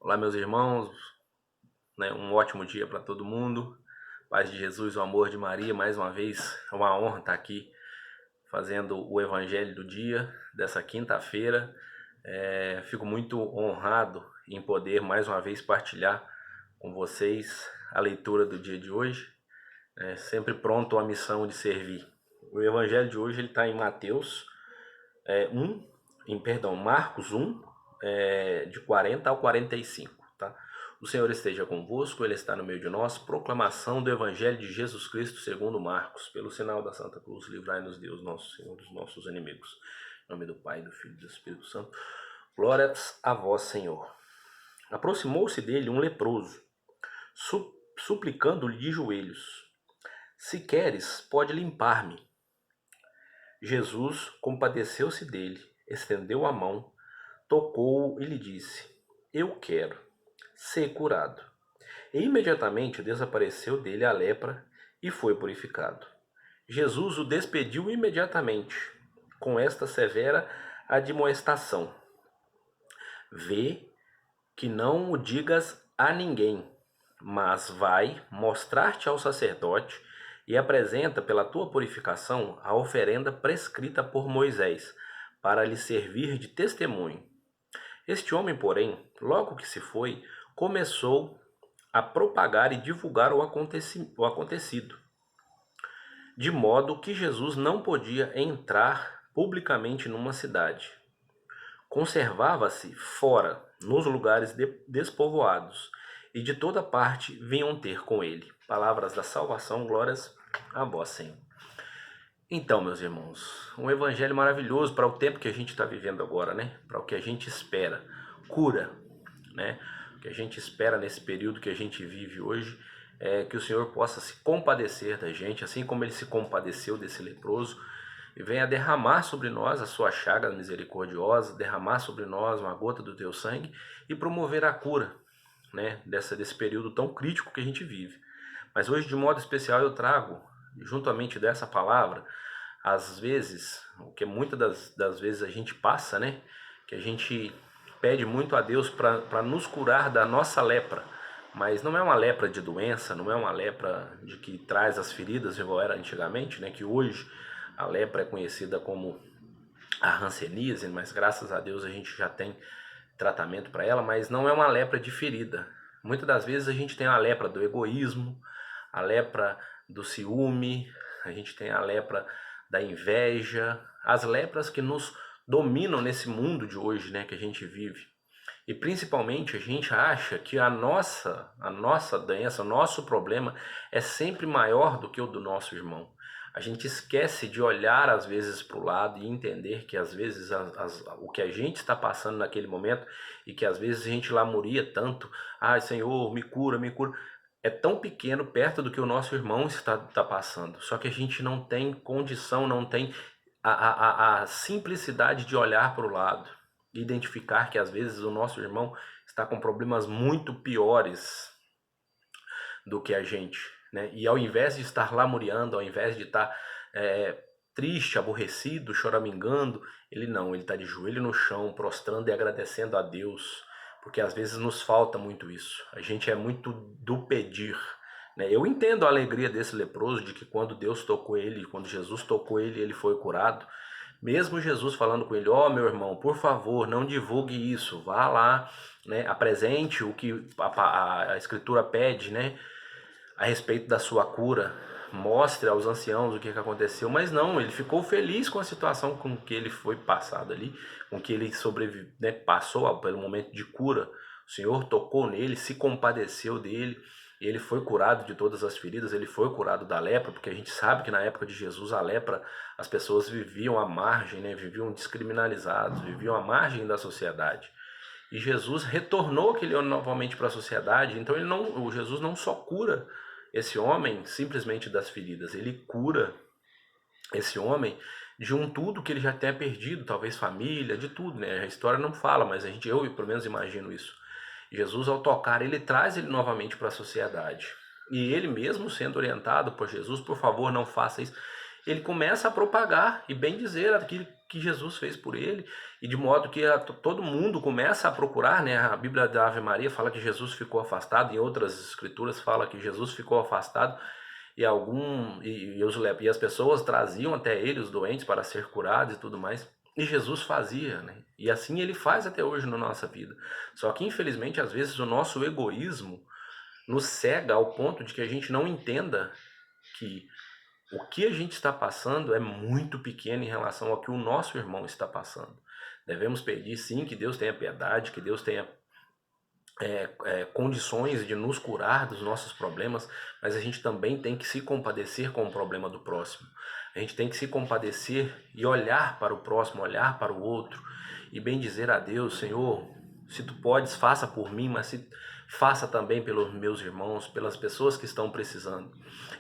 Olá, meus irmãos, né? Um ótimo dia para todo mundo. Paz de Jesus, o amor de Maria, mais uma vez, é uma honra estar aqui fazendo o Evangelho do dia dessa quinta-feira. Fico muito honrado em poder mais uma vez partilhar com vocês a leitura do dia de hoje, sempre pronto à missão de servir. O Evangelho de hoje ele está em Mateus 1, Marcos 1, de 40 ao 45, tá? O Senhor esteja convosco, Ele está no meio de nós. Proclamação do Evangelho de Jesus Cristo segundo Marcos. Pelo sinal da Santa Cruz, livrai-nos Deus, nosso Senhor, dos nossos inimigos. Em nome do Pai, do Filho e do Espírito Santo. Glórias a vós, Senhor. Aproximou-se dele um leproso, suplicando-lhe de joelhos: Se queres, pode limpar-me. Jesus compadeceu-se dele, estendeu a mão, tocou-o e lhe disse: Eu quero, ser curado. E imediatamente desapareceu dele a lepra e foi purificado. Jesus o despediu imediatamente, com esta severa admoestação: Vê que não o digas a ninguém, mas vai mostrar-te ao sacerdote e apresenta pela tua purificação a oferenda prescrita por Moisés, para lhe servir de testemunho. Este homem, porém, logo que se foi, começou a propagar e divulgar o acontecido, de modo que Jesus não podia entrar publicamente numa cidade. Conservava-se fora, nos lugares despovoados, e de toda parte vinham ter com ele. Palavras da salvação, glórias a vós, Senhor. Então, meus irmãos, um evangelho maravilhoso para o tempo que a gente está vivendo agora, né? Para o que a gente espera. Cura, né? O que a gente espera nesse período que a gente vive hoje é que o Senhor possa se compadecer da gente, assim como Ele se compadeceu desse leproso, e venha derramar sobre nós a sua chaga misericordiosa, derramar sobre nós uma gota do teu sangue e promover a cura, né, desse período tão crítico que a gente vive. Mas hoje, de modo especial, eu trago, juntamente dessa palavra, às vezes, o que muitas das vezes a gente passa, né, que a gente pede muito a Deus para nos curar da nossa lepra, mas não é uma lepra de doença, não é uma lepra de que traz as feridas, igual era antigamente, né, que hoje a lepra é conhecida como a hanseníase, mas graças a Deus a gente já tem tratamento para ela, mas não é uma lepra de ferida. Muitas das vezes a gente tem a lepra do egoísmo, a lepra do ciúme, a gente tem a lepra da inveja, as lepras que nos dominam nesse mundo de hoje, né, que a gente vive. E principalmente a gente acha que a nossa doença, o nosso problema é sempre maior do que o do nosso irmão. A gente esquece de olhar às vezes para o lado e entender que às vezes o que a gente está passando naquele momento e que às vezes a gente lamuria tanto, ai Senhor, me cura, é tão pequeno perto do que o nosso irmão está passando. Só que a gente não tem condição, não tem a simplicidade de olhar para o lado e identificar que às vezes o nosso irmão está com problemas muito piores do que a gente, né? E ao invés de estar lamuriando, ao invés de estar triste, aborrecido, choramingando, ele está de joelho no chão, prostrando e agradecendo a Deus, porque às vezes nos falta muito isso. A gente é muito do pedir, né? Eu entendo a alegria desse leproso, de que quando Deus tocou ele, quando Jesus tocou ele, ele foi curado. Mesmo Jesus falando com ele: ó, meu irmão, por favor, não divulgue isso, vá lá, né, apresente o que a Escritura pede, né, a respeito da sua cura, mostre aos anciãos o que aconteceu. Mas não, ele ficou feliz com a situação com que ele foi passado ali, com que ele sobreviveu, né, passou pelo momento de cura. O Senhor tocou nele, se compadeceu dele, e ele foi curado de todas as feridas, ele foi curado da lepra, porque a gente sabe que na época de Jesus a lepra, as pessoas viviam à margem, né, viviam descriminalizados, viviam à margem da sociedade. E Jesus retornou aquele homem novamente para a sociedade. Então Jesus não só cura esse homem simplesmente das feridas, ele cura esse homem de um tudo que ele já tenha perdido, talvez família, de tudo, né? A história não fala, mas eu pelo menos imagino isso. Jesus, ao tocar, ele traz ele novamente para a sociedade. E ele mesmo sendo orientado por Jesus: por favor, não faça isso, ele começa a propagar e bem dizer que Jesus fez por ele, e de modo que todo mundo começa a procurar, né? A Bíblia da Ave Maria fala que Jesus ficou afastado, em outras escrituras fala que Jesus ficou afastado, e as pessoas traziam até ele os doentes para ser curados e tudo mais. E Jesus fazia, né? E assim ele faz até hoje na nossa vida. Só que infelizmente às vezes o nosso egoísmo nos cega ao ponto de que a gente não entenda que o que a gente está passando é muito pequeno em relação ao que o nosso irmão está passando. Devemos pedir sim que Deus tenha piedade, que Deus tenha condições de nos curar dos nossos problemas, mas a gente também tem que se compadecer com o problema do próximo. A gente tem que se compadecer e olhar para o próximo, olhar para o outro e bem dizer a Deus: Senhor, se tu podes, faça por mim, mas faça também pelos meus irmãos, pelas pessoas que estão precisando.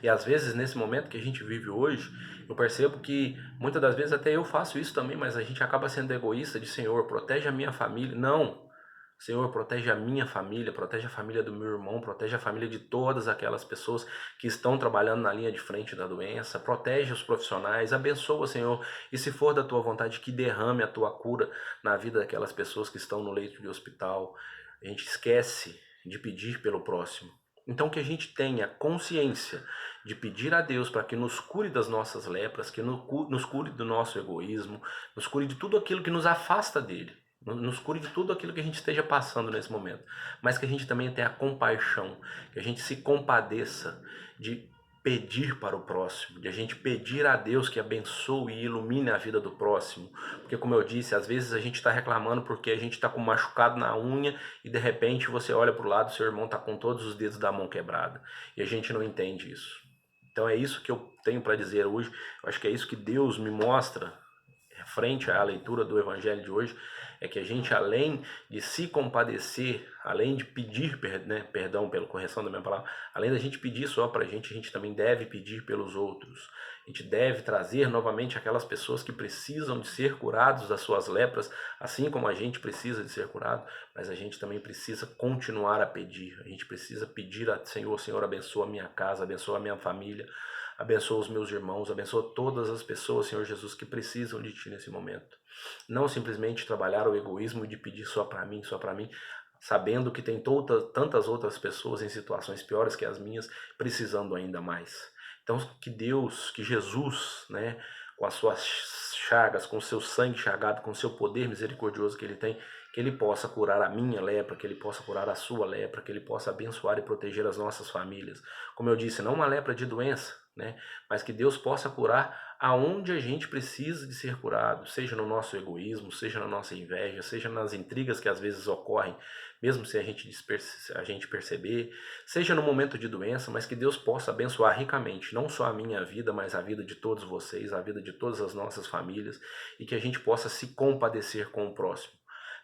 E às vezes, nesse momento que a gente vive hoje, eu percebo que muitas das vezes até eu faço isso também, mas a gente acaba sendo egoísta de: Senhor, protege a minha família. Não! Senhor, protege a minha família, protege a família do meu irmão, protege a família de todas aquelas pessoas que estão trabalhando na linha de frente da doença, protege os profissionais, abençoa, Senhor, e se for da tua vontade, que derrame a tua cura na vida daquelas pessoas que estão no leito de hospital. A gente esquece de pedir pelo próximo. Então que a gente tenha consciência de pedir a Deus para que nos cure das nossas lepras, que nos cure do nosso egoísmo, nos cure de tudo aquilo que nos afasta dele. Nos cure de tudo aquilo que a gente esteja passando nesse momento, mas que a gente também tenha compaixão, que a gente se compadeça de pedir para o próximo, de a gente pedir a Deus que abençoe e ilumine a vida do próximo, porque como eu disse, às vezes a gente está reclamando porque a gente está com um machucado na unha e de repente você olha para o lado, seu irmão está com todos os dedos da mão quebrada, e a gente não entende isso. Então é isso que eu tenho para dizer hoje. Eu acho que é isso que Deus me mostra frente à leitura do Evangelho de hoje, é que a gente, além de se compadecer, além de pedir perdão pela correção da minha palavra, além da gente pedir só para a gente também deve pedir pelos outros. A gente deve trazer novamente aquelas pessoas que precisam de ser curados das suas lepras, assim como a gente precisa de ser curado, mas a gente também precisa continuar a pedir. A gente precisa pedir a Senhor, Senhor, abençoa a minha casa, abençoa a minha família, abençoa os meus irmãos, abençoa todas as pessoas, Senhor Jesus, que precisam de Ti nesse momento. Não simplesmente trabalhar o egoísmo de pedir só para mim, sabendo que tem tantas outras pessoas em situações piores que as minhas, precisando ainda mais. Então que Deus, que Jesus, né, com as suas chagas, com o seu sangue chagado, com o seu poder misericordioso que Ele tem, que Ele possa curar a minha lepra, que Ele possa curar a sua lepra, que Ele possa abençoar e proteger as nossas famílias. Como eu disse, não uma lepra de doença, né? Mas que Deus possa curar aonde a gente precisa de ser curado, seja no nosso egoísmo, seja na nossa inveja, seja nas intrigas que às vezes ocorrem, mesmo se a gente perceber, seja no momento de doença, mas que Deus possa abençoar ricamente, não só a minha vida, mas a vida de todos vocês, a vida de todas as nossas famílias, e que a gente possa se compadecer com o próximo.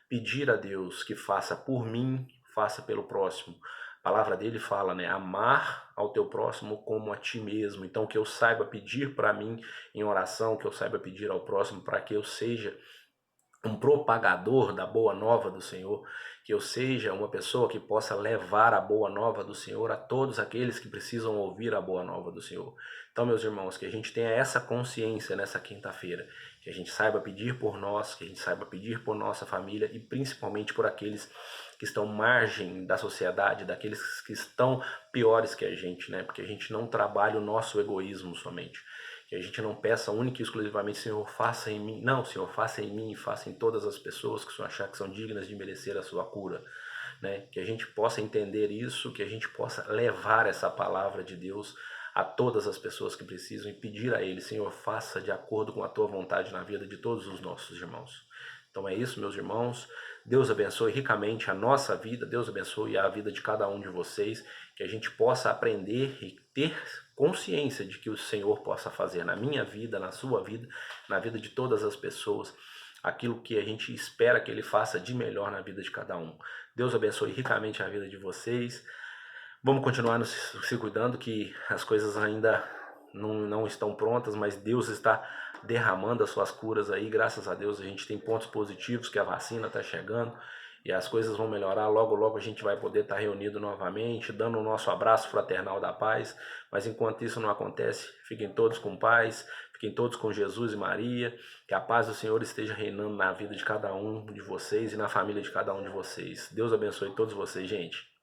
Pedir a Deus que faça por mim, faça pelo próximo. A palavra dele fala, né? Amar ao teu próximo como a ti mesmo. Então que eu saiba pedir para mim em oração, que eu saiba pedir ao próximo para que eu seja um propagador da boa nova do Senhor, que eu seja uma pessoa que possa levar a boa nova do Senhor a todos aqueles que precisam ouvir a boa nova do Senhor. Então, meus irmãos, que a gente tenha essa consciência nessa quinta-feira, que a gente saiba pedir por nós, que a gente saiba pedir por nossa família e principalmente por aqueles que estão margem da sociedade, daqueles que estão piores que a gente, né? Porque a gente não trabalha o nosso egoísmo somente. Que a gente não peça única e exclusivamente, Senhor, faça em mim. Não, Senhor, faça em mim e faça em todas as pessoas que achar que são dignas de merecer a sua cura. Né? Que a gente possa entender isso, que a gente possa levar essa palavra de Deus a todas as pessoas que precisam e pedir a Ele, Senhor, faça de acordo com a Tua vontade na vida de todos os nossos irmãos. Então é isso, meus irmãos. Deus abençoe ricamente a nossa vida, Deus abençoe a vida de cada um de vocês, que a gente possa aprender e ter consciência de que o Senhor possa fazer na minha vida, na sua vida, na vida de todas as pessoas, aquilo que a gente espera que Ele faça de melhor na vida de cada um. Deus abençoe ricamente a vida de vocês. Vamos continuar se cuidando, que as coisas ainda não estão prontas, mas Deus está derramando as suas curas aí, graças a Deus a gente tem pontos positivos, que a vacina está chegando e as coisas vão melhorar, logo a gente vai poder estar reunido novamente, dando o nosso abraço fraternal da paz, mas enquanto isso não acontece, fiquem todos com paz, Fiquem todos com Jesus e Maria. Que a paz do Senhor esteja reinando na vida de cada um de vocês e na família de cada um de vocês. Deus abençoe todos vocês, gente.